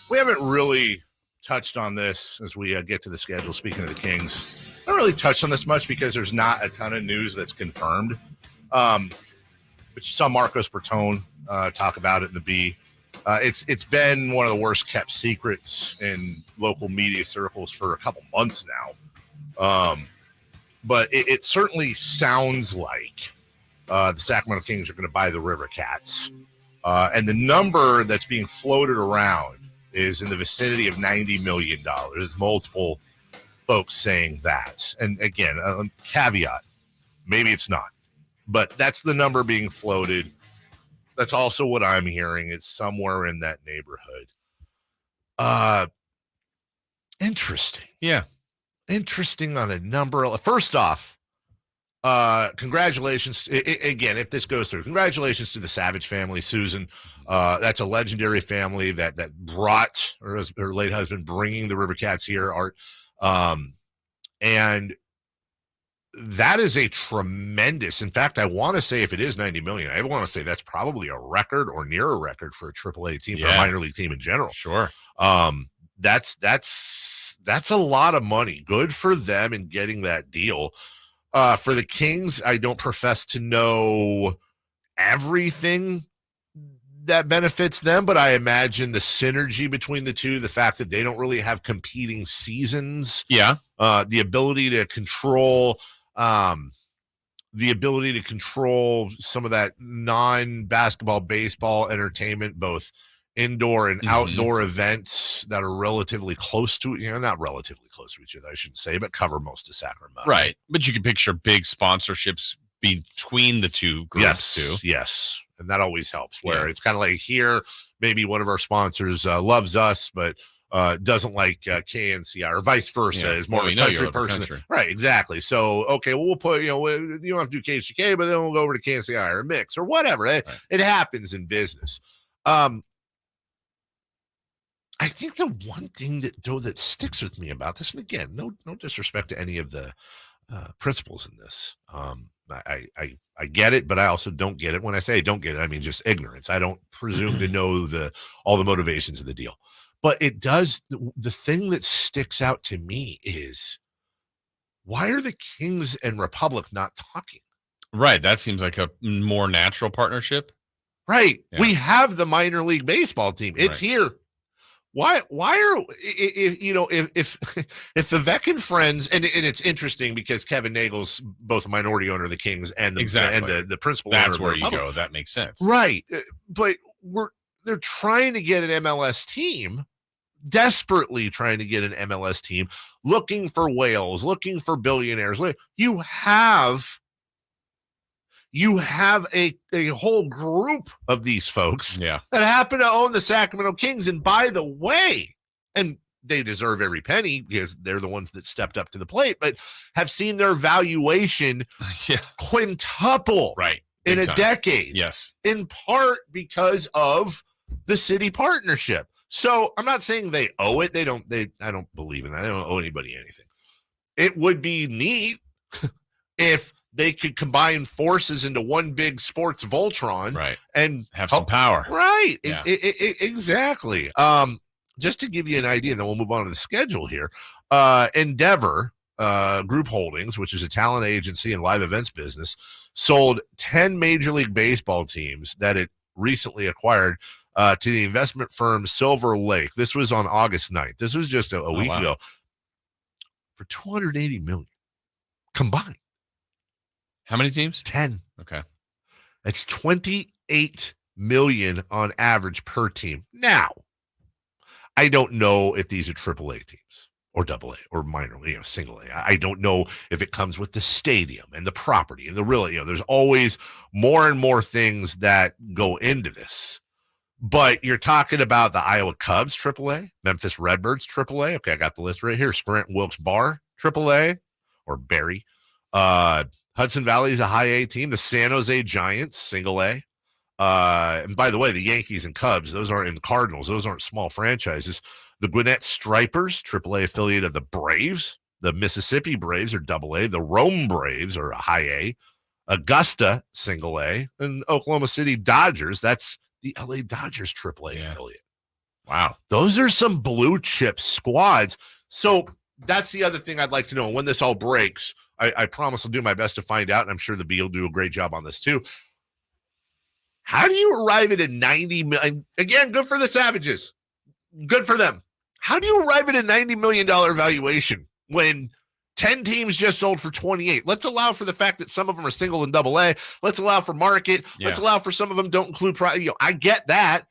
We haven't really touched on this as we get to the schedule. Speaking of the Kings, I don't really touch on this much because there's not a ton of news that's confirmed. But you saw Marcos Bertone talk about it in the B. It's been one of the worst kept secrets in local media circles for a couple months now. But it certainly sounds like the Sacramento Kings are going to buy the River Cats. And the number that's being floated around is in the vicinity of $90 million. There's multiple folks saying that. And again, caveat, maybe it's not. But that's the number being floated. That's also what I'm hearing. It's somewhere in that neighborhood. Interesting. Yeah. Interesting on a number. First off, congratulations. Again, if this goes through, congratulations to the Savage family, Susan. That's a legendary family that brought her late husband bringing the River Cats here, Art. And that is a tremendous, in fact, I want to say if it is 90 million, I want to say that's probably a record or near a record for a AAA team, for a minor league team in general. Sure. That's a lot of money. Good for them in getting that deal. For the Kings, I don't profess to know everything that benefits them, but I imagine the synergy between the two, the fact that they don't really have competing seasons, the ability to control some of that non-basketball, baseball entertainment, both indoor and outdoor events that are relatively close to, not relatively close to each other, I shouldn't say, but cover most of Sacramento. Right. But you can picture big sponsorships between the two groups too. Yes. And that always helps, where it's kind of like here, maybe one of our sponsors loves us, but doesn't like KNCI, or vice versa, is more of a country person. Right, exactly. So, okay, well, we'll put, you don't have to do KHK, but then we'll go over to KNCI or Mix or whatever. It happens in business. I think the one thing that sticks with me about this, and again, no disrespect to any of the principles in this. I get it, but I also don't get it. When I say I don't get it, I mean just ignorance. I don't presume to know all the motivations of the deal. But it does. The thing that sticks out to me is, why are the Kings and Republic not talking? Right. That seems like a more natural partnership. Right. Yeah. We have the minor league baseball team. It's here. Why are if Vivek and friends, and it's interesting because Kevin Nagel's both a minority owner of the Kings and the principal owner of the Republic. That's where you go. That makes sense. Right. But they're trying to get an MLS team, desperately trying to get an MLS team, looking for whales, looking for billionaires. You have a whole group of these folks that happen to own the Sacramento Kings. And by the way, and they deserve every penny because they're the ones that stepped up to the plate, but have seen their valuation quintuple in a decade. Yes. In part because of the city partnership. So I'm not saying they owe it. I don't believe in that. They don't owe anybody anything. It would be neat if they could combine forces into one big sports Voltron, and have some power. Right. Yeah. Exactly. Just to give you an idea, and then we'll move on to the schedule here. Endeavor Group Holdings, which is a talent agency and live events business, sold 10 Major League Baseball teams that it recently acquired to the investment firm Silver Lake. This was on August 9th. This was just a week ago, for $280 million combined. How many teams? 10. Okay. That's $28 million on average per team. Now, I don't know if these are AAA teams or AA or minor, single A. I don't know if it comes with the stadium and the property and the real, there's always more and more things that go into this. But you're talking about the Iowa Cubs, AAA, Memphis Redbirds, AAA. Okay, I got the list right here. Scranton Wilkes Barre, AAA, or Barry. Hudson Valley is a high A team. The San Jose Giants, single A. And by the way, the Yankees and Cubs, those aren't in the Cardinals. Those aren't small franchises. The Gwinnett Stripers, AAA affiliate of the Braves. The Mississippi Braves are AA. The Rome Braves are a high A. Augusta, single A. And Oklahoma City Dodgers, that's the LA Dodgers AAA affiliate. Wow. Those are some blue chip squads. So that's the other thing I'd like to know. When this all breaks, I promise I'll do my best to find out, and I'm sure the B will do a great job on this too. How do you arrive at a 90 million? Again, good for the Savages. Good for them. How do you arrive at a $90 million valuation when 10 teams just sold for 28? Let's allow for the fact that some of them are single and double A. Let's allow for market. Yeah. Let's allow for some of them don't include I get that.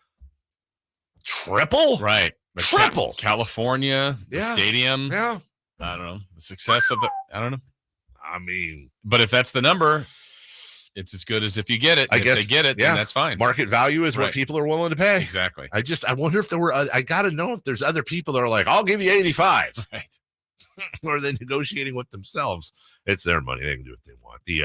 Triple? Right. But Triple. California, the stadium. Yeah. I don't know. The success of I don't know. I mean, but if that's the number, it's as good as if you get it. I if guess they get it, then that's fine. Market value is what people are willing to pay. Exactly. I wonder if there were, I got to know if there's other people that are like, I'll give you 85. Right. Or they're negotiating with themselves. It's their money. They can do what they want.